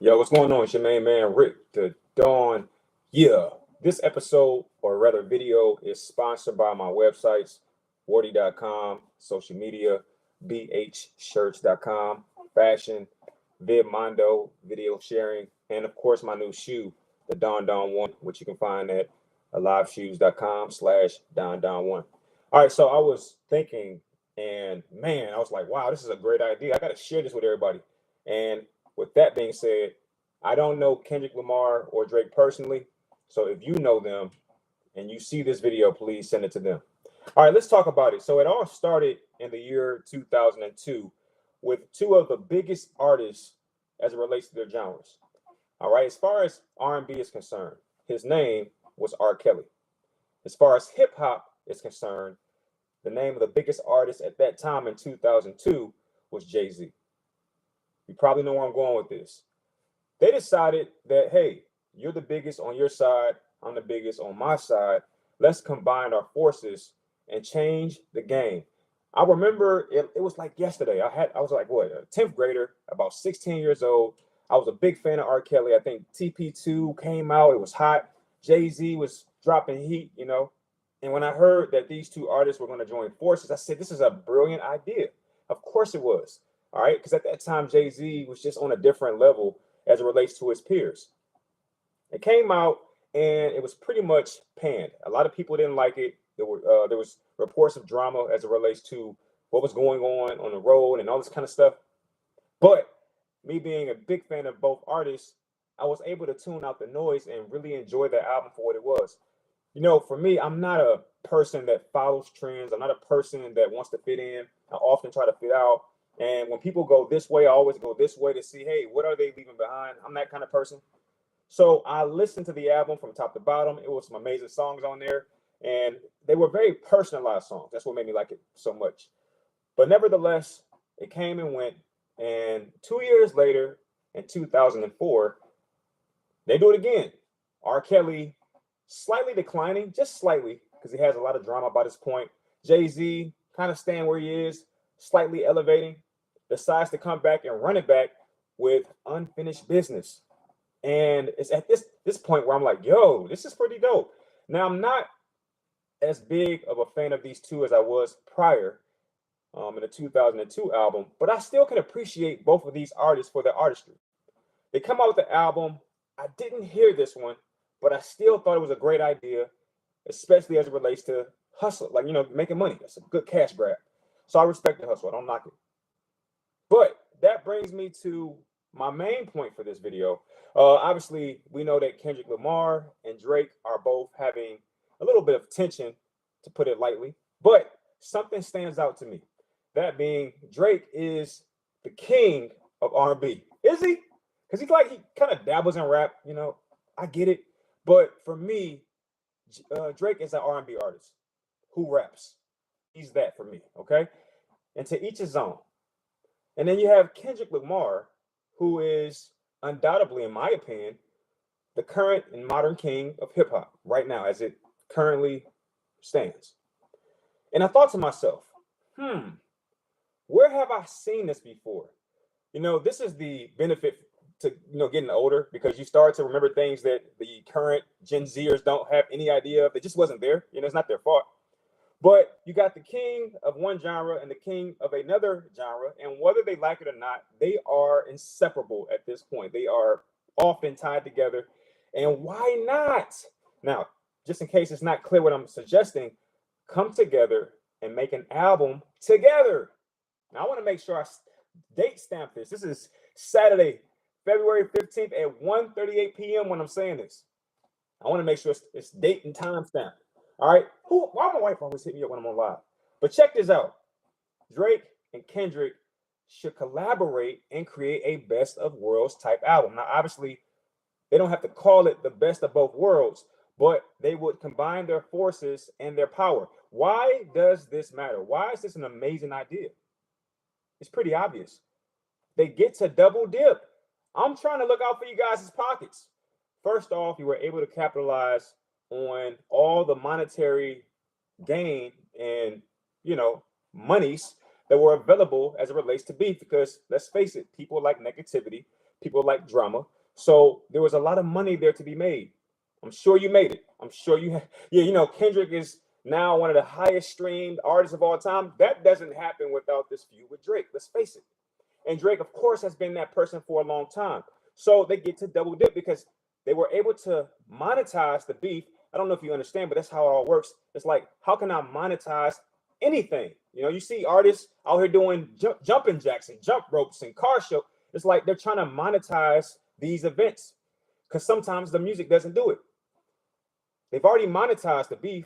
Yo, what's going on? It's your main man, Rick, the Dawn. Yeah, this episode, or rather video, is sponsored by my websites, Wardy.com, social media, BHshirts.com, fashion, VidMondo, video sharing, and of course, my new shoe, the Don 1, which you can find at aliveshoes.com/Don1. All right, so I was thinking, and man, I was like, wow, this is a great idea. I got to share this with everybody. And with that being said, I don't know Kendrick Lamar or Drake personally. So if you know them and you see this video, please send it to them. All right, let's talk about it. So it all started in the year 2002 with two of the biggest artists as it relates to their genres. All right, as far as R&B is concerned, his name was R. Kelly. As far as hip hop is concerned, the name of the biggest artist at that time in 2002 was Jay-Z. You probably know where I'm going with this. They decided that, hey, you're the biggest on your side, I'm the biggest on my side. Let's combine our forces and change the game. I remember it was like yesterday. I was like, what, a 10th grader, about 16 years old. I was a big fan of R. Kelly. I think TP2 came out. It was hot. Jay-Z was dropping heat. And when I heard that these two artists were going to join forces, I said, this is a brilliant idea. Of course it was. All right. Because at that time, Jay-Z was just on a different level as it relates to his peers. It came out and it was pretty much panned. A lot of people didn't like it. There was reports of drama as it relates to what was going on the road and all this kind of stuff. But me being a big fan of both artists, I was able to tune out the noise and really enjoy the album for what it was. For me, I'm not a person that follows trends. I'm not a person that wants to fit in. I often try to fit out. And when people go this way, I always go this way to see, hey, what are they leaving behind? I'm that kind of person. So I listened to the album from top to bottom. It was some amazing songs on there. And they were very personalized songs. That's what made me like it so much. But nevertheless, it came and went. And 2 years later, in 2004, they do it again. R. Kelly slightly declining, just slightly, because he has a lot of drama by this point. Jay-Z kind of staying where he is, slightly elevating, decides to come back and run it back with Unfinished Business. And it's at this point where I'm like, yo, this is pretty dope. Now, I'm not as big of a fan of these two as I was prior in the 2002 album, but I still can appreciate both of these artists for their artistry. They come out with the album. I didn't hear this one, but I still thought it was a great idea, especially as it relates to hustle, like, making money. That's a good cash grab. So I respect the hustle. I don't knock it. But that brings me to my main point for this video. Obviously, we know that Kendrick Lamar and Drake are both having a little bit of tension, to put it lightly. But something stands out to me. That being, Drake is the king of R&B. Is he? Because he kind of dabbles in rap. I get it. But for me, Drake is an R&B artist who raps. He's that for me, okay? And to each his own. And then you have Kendrick Lamar, who is undoubtedly, in my opinion, the current and modern king of hip hop right now, as it currently stands. And I thought to myself, where have I seen this before? This is the benefit to getting older, because you start to remember things that the current Gen Zers don't have any idea of. It just wasn't there. It's not their fault. But you got the king of one genre and the king of another genre, and whether they like it or not, they are inseparable at this point. They are often tied together. And why not? Now, just in case it's not clear what I'm suggesting, come together and make an album together. Now, I want to make sure I date stamp this. This is Saturday, February 15th at 1:38 p.m. when I'm saying this. I want to make sure it's date and time stamp. All right. Why my wife always hit me up when I'm on live? But check this out. Drake and Kendrick should collaborate and create a best of worlds type album. Now, obviously, they don't have to call it the best of both worlds, but they would combine their forces and their power. Why does this matter? Why is this an amazing idea? It's pretty obvious. They get to double dip. I'm trying to look out for you guys' pockets. First off, you were able to capitalize on all the monetary gain and monies that were available as it relates to beef, because let's face it, people like negativity. People like drama. So there was a lot of money there to be made. I'm sure you made it. I'm sure you have. Yeah, you know, Kendrick is now one of the highest streamed artists of all time. That doesn't happen without this feud with Drake. Let's face it. And Drake, of course, has been that person for a long time. So they get to double dip because they were able to monetize the beef. I don't know if you understand, but that's how it all works. It's like, how can I monetize anything? You know, you see artists out here doing jumping jacks and jump ropes and car show. It's like they're trying to monetize these events because sometimes the music doesn't do it. They've already monetized the beef.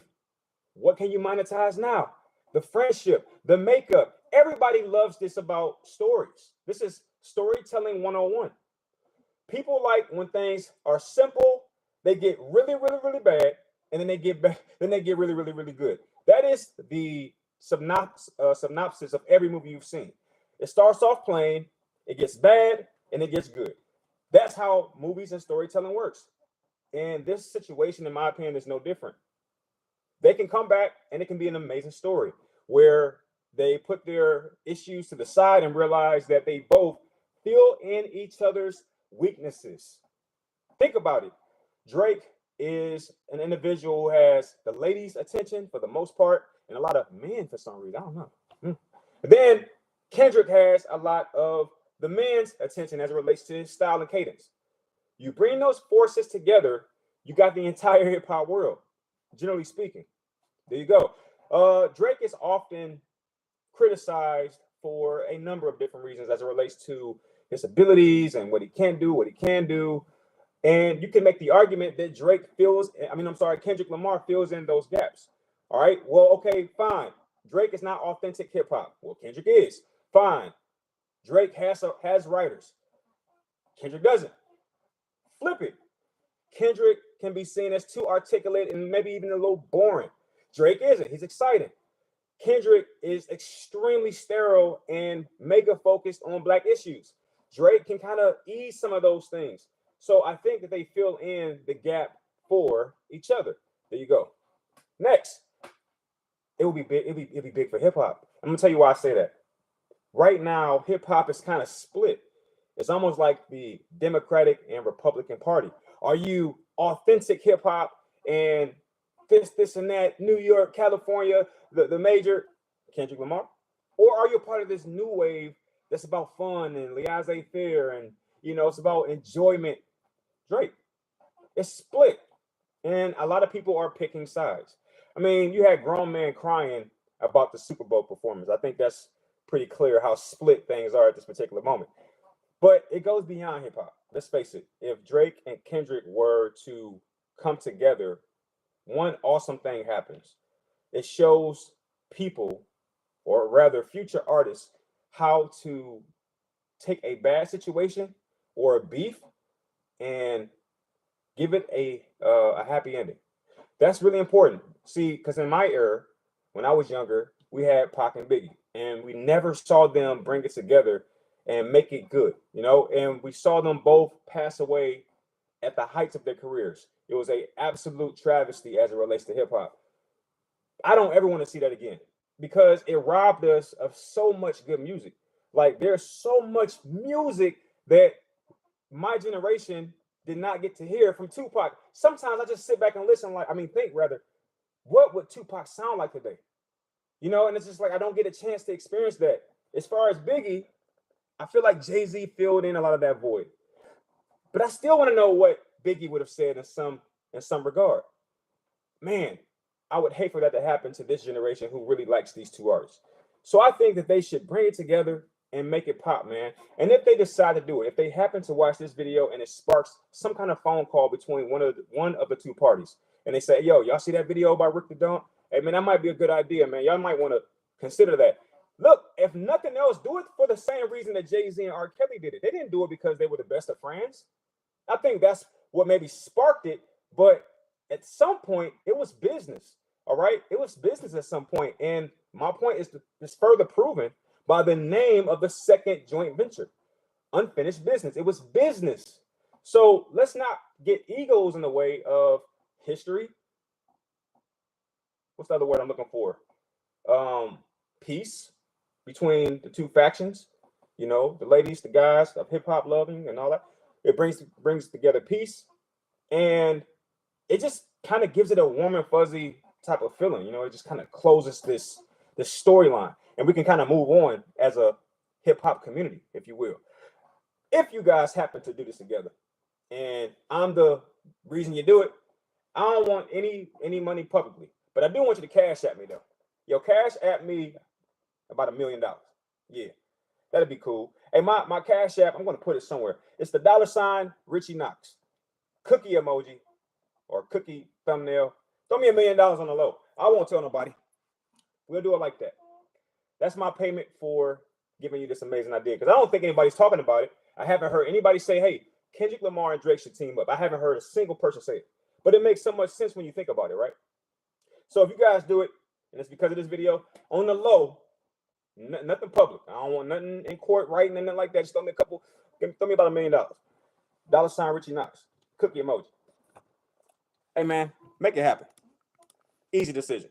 What can you monetize now? The friendship, the makeup. Everybody loves this about stories. This is storytelling 101. People like when things are simple, they get really, really, really bad, and then they get back, then they get really, really, really good. That is the synopsis of every movie you've seen. It starts off plain, it gets bad, and it gets good. That's how movies and storytelling works. And this situation, in my opinion, is no different. They can come back and it can be an amazing story where they put their issues to the side and realize that they both fill in each other's weaknesses. Think about it. Drake is an individual who has the ladies' attention for the most part, and a lot of men for some reason. I don't know. Then Kendrick has a lot of the men's attention as it relates to his style and cadence. You bring those forces together, you got the entire hip hop world, generally speaking. There you go. Drake is often criticized for a number of different reasons as it relates to his abilities and what he can do, what he can do. And you can make the argument that Kendrick Lamar fills in those gaps. All right. Well, okay, fine. Drake is not authentic hip hop. Well, Kendrick is. Fine. Drake has writers. Kendrick doesn't. Flip it. Kendrick can be seen as too articulate and maybe even a little boring. Drake isn't. He's exciting. Kendrick is extremely sterile and mega focused on Black issues. Drake can kind of ease some of those things. So I think that they fill in the gap for each other. There you go. Next, it will be big. It'll be big for hip hop. I'm gonna tell you why I say that. Right now, hip hop is kind of split. It's almost like the Democratic and Republican Party. Are you authentic hip hop and this and that, New York, California, the major Kendrick Lamar? Or are you a part of this new wave that's about fun and laissez-faire and, you know, it's about enjoyment? Drake. It's split. And a lot of people are picking sides. I mean, you had grown men crying about the Super Bowl performance. I think that's pretty clear how split things are at this particular moment. But it goes beyond hip hop. Let's face it. If Drake and Kendrick were to come together, one awesome thing happens. It shows people, or rather future artists, how to take a bad situation or a beef and give it a happy ending. That's really important. See, because in my era, when I was younger, we had Pac and Biggie, and we never saw them bring it together and make it good, you know. And we saw them both pass away at the heights of their careers. It was a absolute travesty as it relates to hip hop. I don't ever want to see that again because it robbed us of so much good music. Like there's so much music that my generation did not get to hear from Tupac. Sometimes I just sit back and listen, think rather, what would Tupac sound like today? You know, and it's just like I don't get a chance to experience that. As far as Biggie, I feel like Jay-Z filled in a lot of that void. But I still want to know what Biggie would have said in some regard. Man, I would hate for that to happen to this generation who really likes these two artists. So I think that they should bring it together and make it pop, man. And if they decide to do it, if they happen to watch this video and it sparks some kind of phone call between one of the two parties, and they say, yo, y'all see that video by Rick the Dump? Hey, man, that might be a good idea, man. Y'all might want to consider that. Look, if nothing else, do it for the same reason that Jay-Z and R. Kelly did it. They didn't do it because they were the best of friends. I think that's what maybe sparked it. But at some point, it was business. All right? It was business at some point. And my point is further proven by the name of the second joint venture, Unfinished Business. It was business. So let's not get egos in the way of history. What's the other word I'm looking for? Peace between the two factions. You know, the ladies, the guys of hip hop loving and all that. It brings together peace, and it just kind of gives it a warm and fuzzy type of feeling. You know, it just kind of closes this storyline, and we can kind of move on as a hip hop community, if you will. If you guys happen to do this together, and I'm the reason you do it, I don't want any money publicly, but I do want you to cash at me though. Yo, cash at me about $1 million. Yeah, that'd be cool. Hey, my cash app, I'm gonna put it somewhere. It's the $ RitchieKnox. Cookie emoji or cookie thumbnail. Throw me $1 million on the low. I won't tell nobody. We'll do it like that. That's my payment for giving you this amazing idea, because I don't think anybody's talking about it. I haven't heard anybody say, hey, Kendrick Lamar and Drake should team up. I haven't heard a single person say it, but it makes so much sense when you think about it, right? So if you guys do it, and it's because of this video, on the low, nothing public. I don't want nothing in court writing, nothing like that. Just throw me throw me about $1 million. $ RitchieKnox. Cookie emoji. Hey man, make it happen. Easy decision.